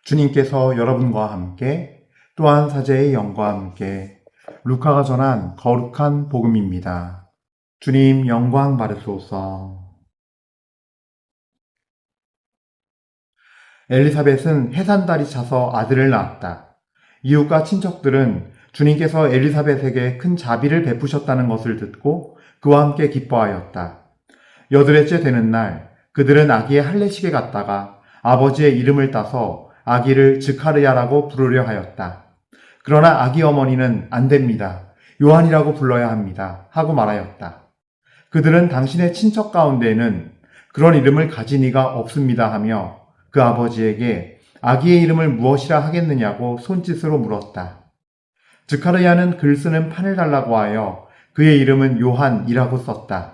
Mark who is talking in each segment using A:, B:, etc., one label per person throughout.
A: 주님께서 여러분과 함께 또한 사제의 영과 함께 루카가 전한 거룩한 복음입니다. 주님 영광 받으소서. 엘리사벳은 해산달이 차서 아들을 낳았다. 이웃과 친척들은 주님께서 엘리사벳에게 큰 자비를 베푸셨다는 것을 듣고 그와 함께 기뻐하였다. 8회째 되는 날 그들은 아기의 할례식에 갔다가 아버지의 이름을 따서 아기를 즈카르야라고 부르려 하였다. 그러나 아기 어머니는 안 됩니다. 요한이라고 불러야 합니다. 하고 말하였다. 그들은 당신의 친척 가운데에는 그런 이름을 가진 이가 없습니다 하며 그 아버지에게 아기의 이름을 무엇이라 하겠느냐고 손짓으로 물었다. 즈카르야는 글 쓰는 판을 달라고 하여 그의 이름은 요한이라고 썼다.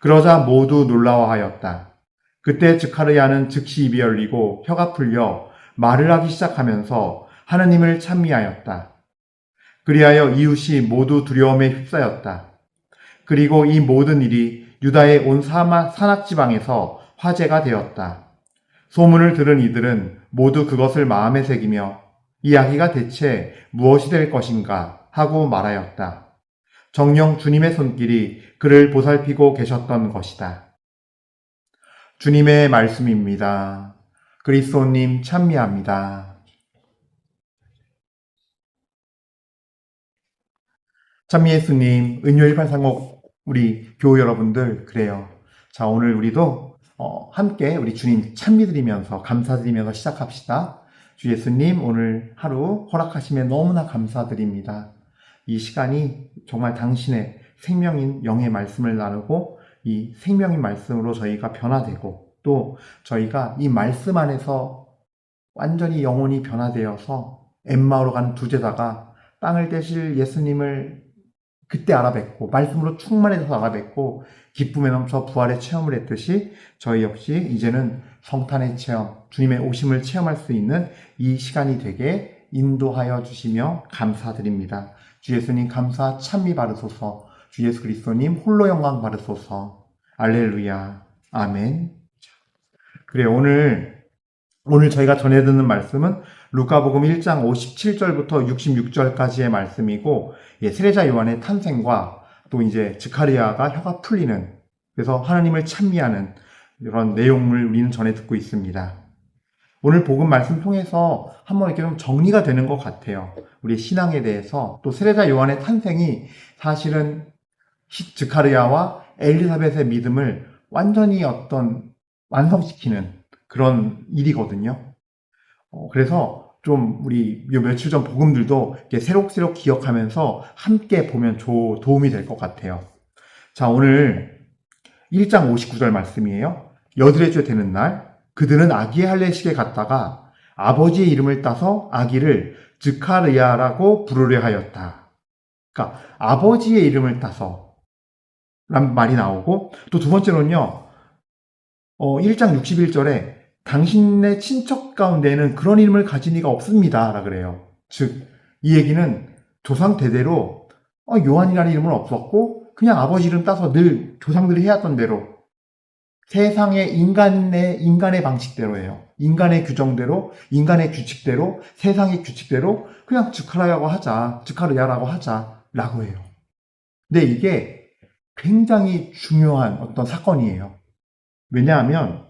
A: 그러자 모두 놀라워하였다. 그때 즈카르야는 즉시 입이 열리고 혀가 풀려 말을 하기 시작하면서 하느님을 찬미하였다. 그리하여 이웃이 모두 두려움에 휩싸였다. 그리고 이 모든 일이 유다의 온 산악지방에서 화제가 되었다. 소문을 들은 이들은 모두 그것을 마음에 새기며 이 아기가 대체 무엇이 될 것인가 하고 말하였다. 정녕 주님의 손길이 그를 보살피고 계셨던 것이다. 주님의 말씀입니다. 그리스도님 찬미합니다. 찬미 예수님, 은요일 발상곡 우리 교우 여러분들 그래요. 자, 오늘 우리도 함께 우리 주님 찬미드리면서 감사드리면서 시작합시다. 주 예수님 오늘 하루 허락하시면 너무나 감사드립니다. 이 시간이 정말 당신의 생명인 영의 말씀을 나누고 이 생명인 말씀으로 저희가 변화되고 또 저희가 이 말씀 안에서 완전히 영혼이 변화되어서 엠마오로 가는 두 제자가 땅을 떼실 예수님을 그때 알아뵙고 말씀으로 충만해서 알아뵙고 기쁨에 넘쳐 부활의 체험을 했듯이 저희 역시 이제는 성탄의 체험, 주님의 오심을 체험할 수 있는 이 시간이 되게 인도하여 주시며 감사드립니다. 주 예수님 감사 찬미 받으소서. 주 예수 그리스도님 홀로 영광 받으소서. 알렐루야. 아멘. 그래 오늘 저희가 전해 듣는 말씀은 루카복음 1장 57절부터 66절까지의 말씀이고 세례자 요한의 탄생과 또 이제 즈카리야가 혀가 풀리는 그래서 하나님을 찬미하는 이런 내용을 우리는 전해 듣고 있습니다. 오늘 복음 말씀 통해서 한번 이렇게 좀 정리가 되는 것 같아요. 우리 신앙에 대해서 또 세례자 요한의 탄생이 사실은 즈카리야와 엘리사벳의 믿음을 완전히 완성시키는 그런 일이거든요. 그래서 좀 우리 요 며칠 전 복음들도 이렇게 새록새록 기억하면서 함께 보면 도움이 될 것 같아요. 자, 오늘 1장 59절 말씀이에요. 8회째 되는 날 그들은 아기의 할례식에 갔다가 아버지의 이름을 따서 아기를 즈카르야라고 부르려 하였다. 그러니까 아버지의 이름을 따서 라는 말이 나오고 또 두 번째로는요. 1장 61절에 당신의 친척 가운데에는 그런 이름을 가진 이가 없습니다. 라 그래요. 즉, 이 얘기는 조상 대대로 요한이라는 이름은 없었고 그냥 아버지 이름 따서 늘 조상들이 해왔던 대로 세상의 인간의 방식대로예요. 인간의 규정대로, 인간의 규칙대로, 세상의 규칙대로 그냥 즈카르야라고 하자라고 해요. 근데 이게 굉장히 중요한 어떤 사건이에요. 왜냐하면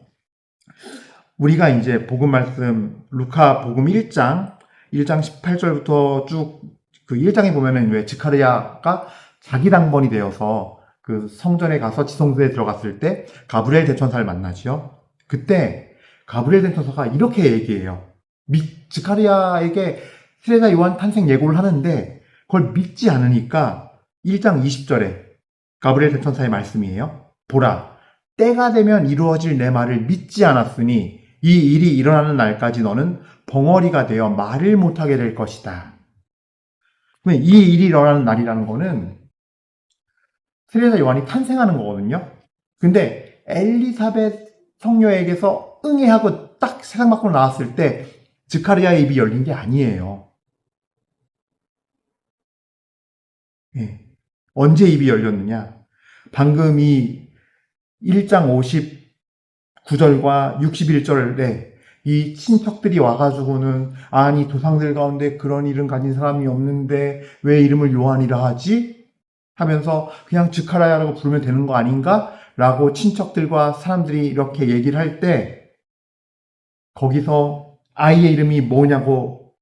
A: 우리가 이제 복음 말씀 루카 복음 1장 18절부터 쭉 그 1장에 보면은 왜 즈카르야가 자기 당번이 되어서 그 성전에 가서 지성소에 들어갔을 때 가브리엘 대천사를 만나지요. 그때 가브리엘 대천사가 이렇게 얘기해요. 즈카르야에게 세례자 요한 탄생 예고를 하는데 그걸 믿지 않으니까 1장 20절에 가브리엘 대천사의 말씀이에요. 보라, 때가 되면 이루어질 내 말을 믿지 않았으니 이 일이 일어나는 날까지 너는 벙어리가 되어 말을 못하게 될 것이다. 이 일이 일어나는 날이라는 거는 세례자 요한이 탄생하는 거거든요. 근데 엘리사벳 성녀에게서 응애하고 딱 세상 밖으로 나왔을 때 즈카르야의 입이 열린 게 아니에요. 언제 입이 열렸느냐? 방금 이 1장 59절과 61절에 이 친척들이 와가지고는 아니 조상들 가운데 그런 이름 가진 사람이 없는데 왜 이름을 요한이라 하지? 하면서 그냥 즈카리아라고 부르면 되는 거 아닌가? 라고 친척들과 사람들이 이렇게 얘기를 할 때 거기서 아이의 이름이 뭐냐고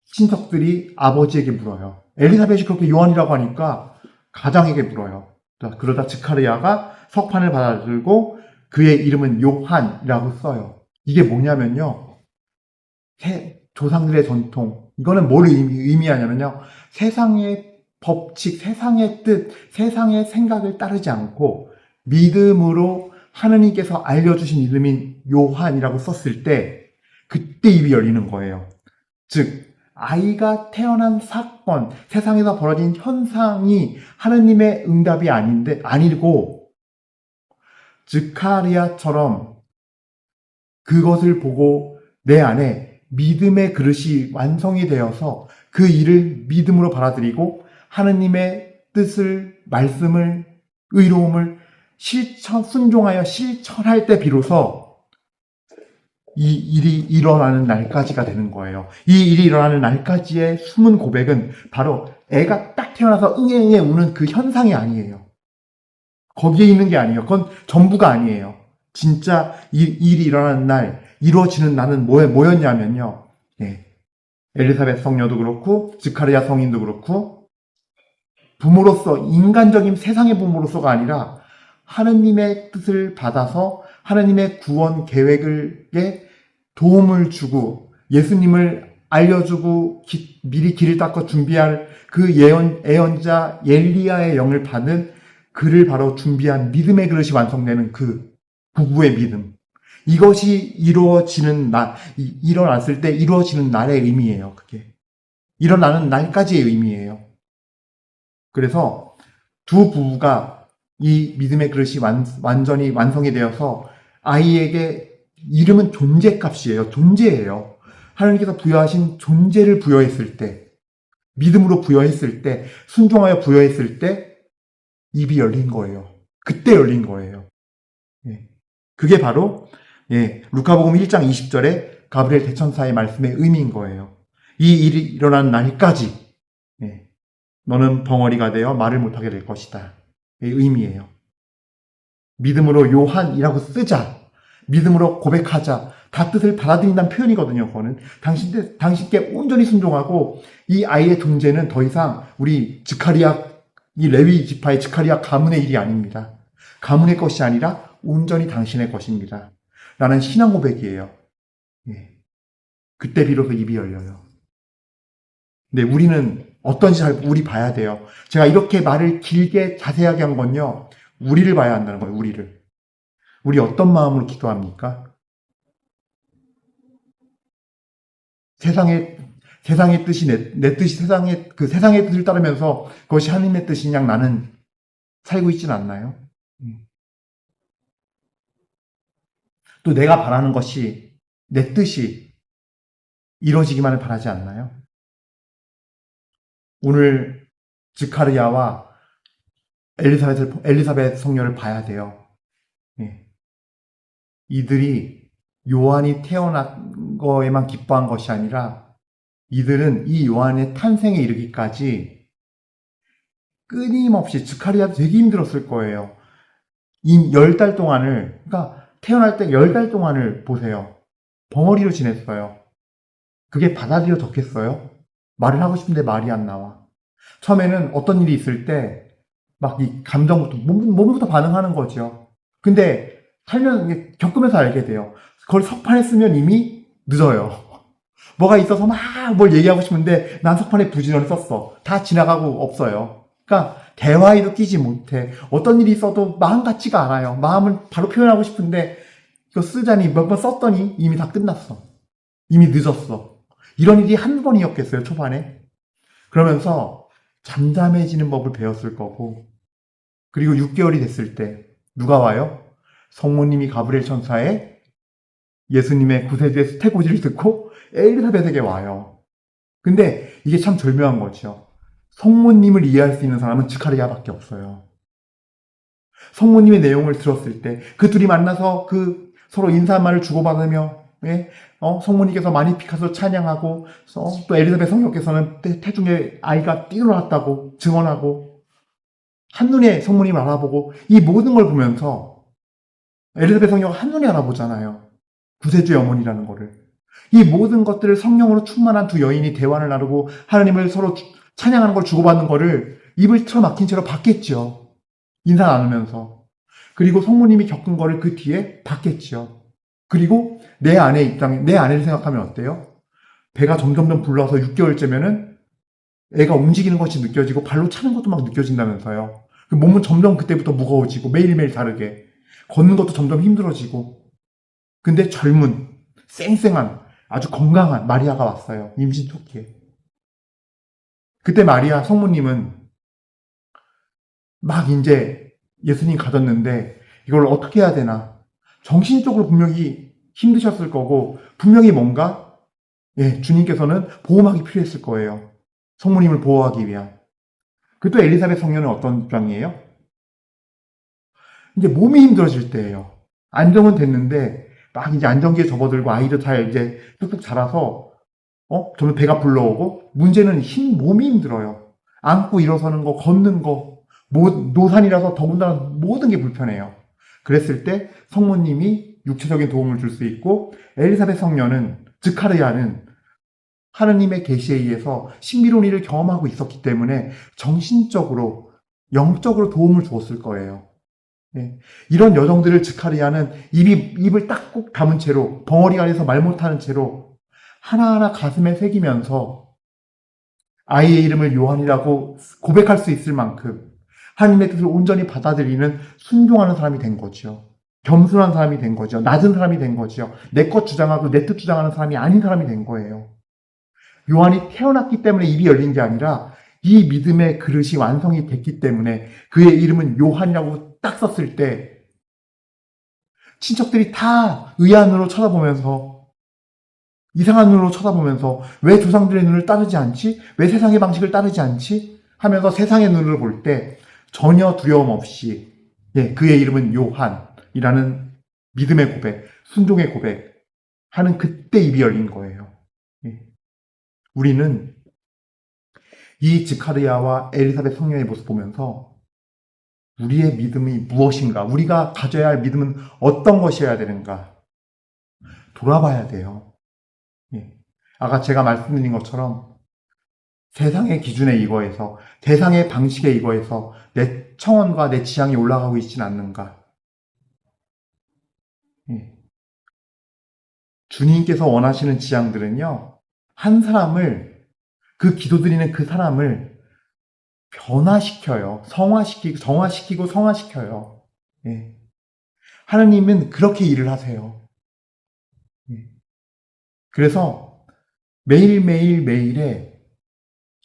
A: 친척들이 아버지에게 물어요. 엘리사벳이 그렇게 요한이라고 하니까 가장에게 물어요. 그러다 즈카리아가 석판을 받아들고 그의 이름은 요한이라고 써요. 이게 뭐냐면요. 조상들의 전통. 이거는 뭘 의미하냐면요. 세상의 법칙, 세상의 뜻, 세상의 생각을 따르지 않고 믿음으로 하느님께서 알려주신 이름인 요한이라고 썼을 때 그때 입이 열리는 거예요. 즉 아이가 태어난 사건, 세상에서 벌어진 현상이 하느님의 응답이 아니고 즈카리아처럼 그것을 보고 내 안에 믿음의 그릇이 완성이 되어서 그 일을 믿음으로 받아들이고 하느님의 뜻을, 말씀을, 의로움을 순종하여 실천할 때 비로소 이 일이 일어나는 날까지가 되는 거예요. 이 일이 일어나는 날까지의 숨은 고백은 바로 애가 딱 태어나서 응애 우는 그 현상이 아니에요. 거기에 있는 게 아니에요. 그건 전부가 아니에요. 진짜 일이 일어나는 날, 이루어지는 날은 뭐였냐면요. 엘리사벳 성녀도 그렇고 즈카리아 성인도 그렇고 부모로서, 인간적인 세상의 부모로서가 아니라 하느님의 뜻을 받아서 하느님의 구원 계획에 도움을 주고 예수님을 알려주고 미리 길을 닦아 준비할 그 예언자 엘리야의 영을 받은 그를 바로 준비한 믿음의 그릇이 완성되는 그 부부의 믿음. 이것이 일어났을 때 이루어지는 날의 의미예요. 그게. 일어나는 날까지의 의미예요. 그래서 두 부부가 이 믿음의 그릇이 완전히 완성이 되어서 아이에게 이름은 존재값이에요. 존재예요. 하나님께서 부여하신 존재를 부여했을 때, 믿음으로 부여했을 때, 순종하여 부여했을 때 입이 열린 거예요. 그때 열린 거예요. 그게 바로 루카복음 1장 20절에 가브리엘 대천사의 말씀의 의미인 거예요. 이 일이 일어난 날까지 너는 벙어리가 되어 말을 못하게 될 것이다. 의 의미예요. 믿음으로 요한이라고 쓰자. 믿음으로 고백하자. 다 뜻을 받아들인다는 표현이거든요. 그거는 당신께 온전히 순종하고 이 아이의 존재는 더 이상 우리 이 레위 지파의 즈카리아 가문의 일이 아닙니다. 가문의 것이 아니라 온전히 당신의 것입니다. 라는 신앙 고백이에요. 그때 비로소 입이 열려요. 근데 우리는 어떤지 우리 봐야 돼요. 제가 이렇게 말을 길게 자세하게 한 건요. 우리를 봐야 한다는 거예요. 우리를. 우리 어떤 마음으로 기도합니까? 세상의 뜻이 내 뜻이 세상의 뜻을 따르면서 그것이 하나님의 뜻인 양 나는 살고 있진 않나요? 또 내가 바라는 것이 내 뜻이 이루어지기만을 바라지 않나요? 오늘 즈카리아와 엘리사벳 성녀를 봐야 돼요. 이들이 요한이 태어난 거에만 기뻐한 것이 아니라 이들은 이 요한의 탄생에 이르기까지 끊임없이 즈카리아도 되게 힘들었을 거예요. 이 10달 동안을, 그러니까 태어날 때 10달 동안을 보세요. 벙어리로 지냈어요. 그게 받아들여졌겠어요? 말을 하고 싶은데 말이 안 나와. 처음에는 어떤 일이 있을 때 막 이 감정부터, 몸부터 반응하는 거죠. 근데 겪으면서 알게 돼요. 그걸 석판에 쓰면 이미 늦어요. 뭐가 있어서 막 뭘 얘기하고 싶은데 난 석판에 부지런히 썼어. 다 지나가고 없어요. 그러니까 대화에도 끼지 못해. 어떤 일이 있어도 마음 같지가 않아요. 마음을 바로 표현하고 싶은데 이거 쓰자니 몇 번 썼더니 이미 다 끝났어. 이미 늦었어. 이런 일이 한 번이었겠어요, 초반에. 그러면서 잠잠해지는 법을 배웠을 거고, 그리고 6개월이 됐을 때 누가 와요? 성모님이 가브리엘 천사의 예수님의 구세주의 스테고지를 듣고 엘리사벳에게 와요. 근데 이게 참 절묘한 거죠. 성모님을 이해할 수 있는 사람은 즈카리아밖에 없어요. 성모님의 내용을 들었을 때 그 둘이 만나서 그 서로 인사말을 주고받으며, 예? 성모님께서 마니피카서 찬양하고, 또 엘리사벳 성녀께서는 태중에 아이가 뛰어났다고 증언하고, 한눈에 성모님을 알아보고, 이 모든 걸 보면서 엘리사벳 성녀가 한눈에 알아보잖아요. 구세주의 어머니라는 거를. 이 모든 것들을 성령으로 충만한 두 여인이 대화를 나누고 하나님을 서로 찬양하는 걸 주고받는 거를 입을 틀어막힌 채로 봤겠죠. 인사 나누면서. 그리고 성모님이 겪은 거를 그 뒤에 봤겠죠. 그리고 내 아내를 생각하면 어때요? 배가 점점점 불러서 6개월째면은 애가 움직이는 것이 느껴지고 발로 차는 것도 막 느껴진다면서요. 그 몸은 점점 그때부터 무거워지고 매일매일 다르게. 걷는 것도 점점 힘들어지고. 근데 젊은, 쌩쌩한, 아주 건강한 마리아가 왔어요. 임신 초기에. 그때 마리아 성모님은 막 이제 예수님 가졌는데 이걸 어떻게 해야 되나. 정신적으로 분명히 힘드셨을 거고 분명히 뭔가 주님께서는 보호막이 필요했을 거예요. 성모님을 보호하기 위한. 그 또 엘리사벳 성녀는 어떤 입장이에요? 이제 몸이 힘들어질 때예요. 안정은 됐는데 막 이제 안정기에 접어들고 아이도 잘 이제 뚝뚝 자라서 저는 배가 불러오고 문제는 몸이 힘들어요. 앉고 일어서는 거, 걷는 거, 노산이라서 더군다나 모든 게 불편해요. 그랬을 때 성모님이 육체적인 도움을 줄 수 있고 엘리사벳 성녀는 스가랴는 하느님의 계시에 의해서 신비로운 일을 경험하고 있었기 때문에 정신적으로 영적으로 도움을 주었을 거예요. 이런 여정들을 스가랴는 입을 딱 꼭 담은 채로 벙어리 안에서 말 못하는 채로 하나하나 가슴에 새기면서 아이의 이름을 요한이라고 고백할 수 있을 만큼 하나님의 뜻을 온전히 받아들이는 순종하는 사람이 된 거죠. 겸손한 사람이 된 거죠. 낮은 사람이 된 거죠. 내 것 주장하고 내 뜻 주장하는 사람이 아닌 사람이 된 거예요. 요한이 태어났기 때문에 입이 열린 게 아니라 이 믿음의 그릇이 완성이 됐기 때문에 그의 이름은 요한이라고 딱 썼을 때 친척들이 다 의아한 눈으로 쳐다보면서 이상한 눈으로 쳐다보면서 왜 조상들의 눈을 따르지 않지? 왜 세상의 방식을 따르지 않지? 하면서 세상의 눈으로 볼 때 전혀 두려움 없이 그의 이름은 요한이라는 믿음의 고백, 순종의 고백 하는 그때 입이 열린 거예요. 우리는 이 스가랴와 엘리사벳 성녀의 모습 보면서 우리의 믿음이 무엇인가, 우리가 가져야 할 믿음은 어떤 것이어야 되는가 돌아봐야 돼요. 아까 제가 말씀드린 것처럼 세상의 기준에 이거에서, 세상의 방식에 이거에서 내 청원과 내 지향이 올라가고 있지는 않는가. 주님께서 원하시는 지향들은요, 한 사람을, 그 기도드리는 그 사람을 변화시켜요. 정화시키고 성화시켜요. 하나님은 그렇게 일을 하세요. 그래서 매일에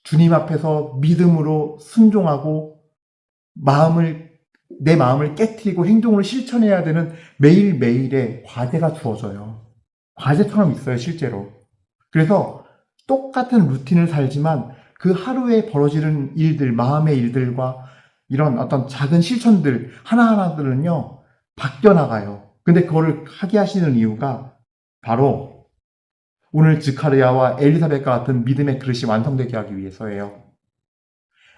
A: 주님 앞에서 믿음으로 순종하고 내 마음을 깨트리고 행동으로 실천해야 되는 매일매일의 과제가 주어져요. 과제처럼 있어요, 실제로. 그래서 똑같은 루틴을 살지만 그 하루에 벌어지는 일들, 마음의 일들과 이런 어떤 작은 실천들 하나하나들은요, 바뀌어 나가요. 근데 그거를 하게 하시는 이유가 바로 오늘 스가랴와 엘리사벳과 같은 믿음의 그릇이 완성되게 하기 위해서예요.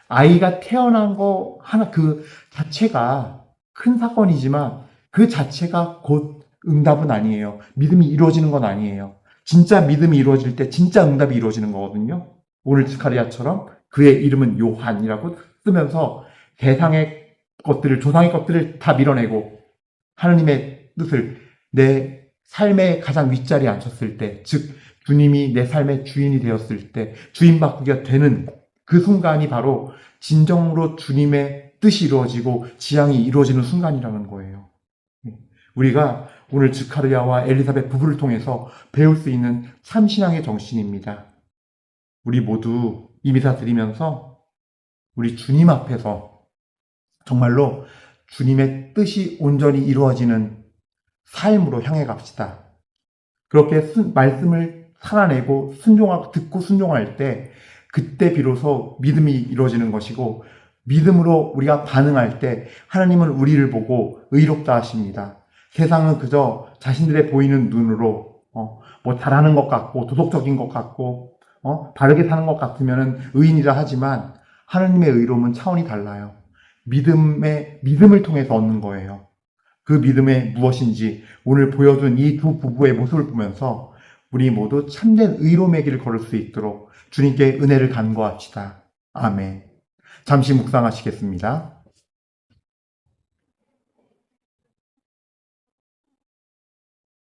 A: 아이가 태어난 거 하나 그 자체가 큰 사건이지만 그 자체가 곧 응답은 아니에요. 믿음이 이루어지는 건 아니에요. 진짜 믿음이 이루어질 때 진짜 응답이 이루어지는 거거든요. 오늘 스가랴처럼 그의 이름은 요한이라고 쓰면서 세상의 것들을, 조상의 것들을 다 밀어내고 하나님의 뜻을 내 삶의 가장 윗자리에 앉혔을 때, 즉 주님이 내 삶의 주인이 되었을 때 주인 바꾸기가 되는 그 순간이 바로 진정으로 주님의 뜻이 이루어지고 지향이 이루어지는 순간이라는 거예요. 우리가 오늘 스가랴와 엘리사벳 부부를 통해서 배울 수 있는 참신앙의 정신입니다. 우리 모두 이 미사 드리면서 우리 주님 앞에서 정말로 주님의 뜻이 온전히 이루어지는 삶으로 향해 갑시다. 그렇게 말씀을 살아내고 순종하고 듣고 순종할 때 그때 비로소 믿음이 이루어지는 것이고 믿음으로 우리가 반응할 때 하나님은 우리를 보고 의롭다 하십니다. 세상은 그저 자신들의 보이는 눈으로 뭐 잘하는 것 같고 도덕적인 것 같고 바르게 사는 것 같으면 의인이라 하지만 하느님의 의로움은 차원이 달라요. 믿음을 통해서 얻는 거예요. 그 믿음이 무엇인지 오늘 보여준 이 두 부부의 모습을 보면서 우리 모두 참된 의로움의 길을 걸을 수 있도록 주님께 은혜를 간구합시다. 아멘. 잠시 묵상하시겠습니다.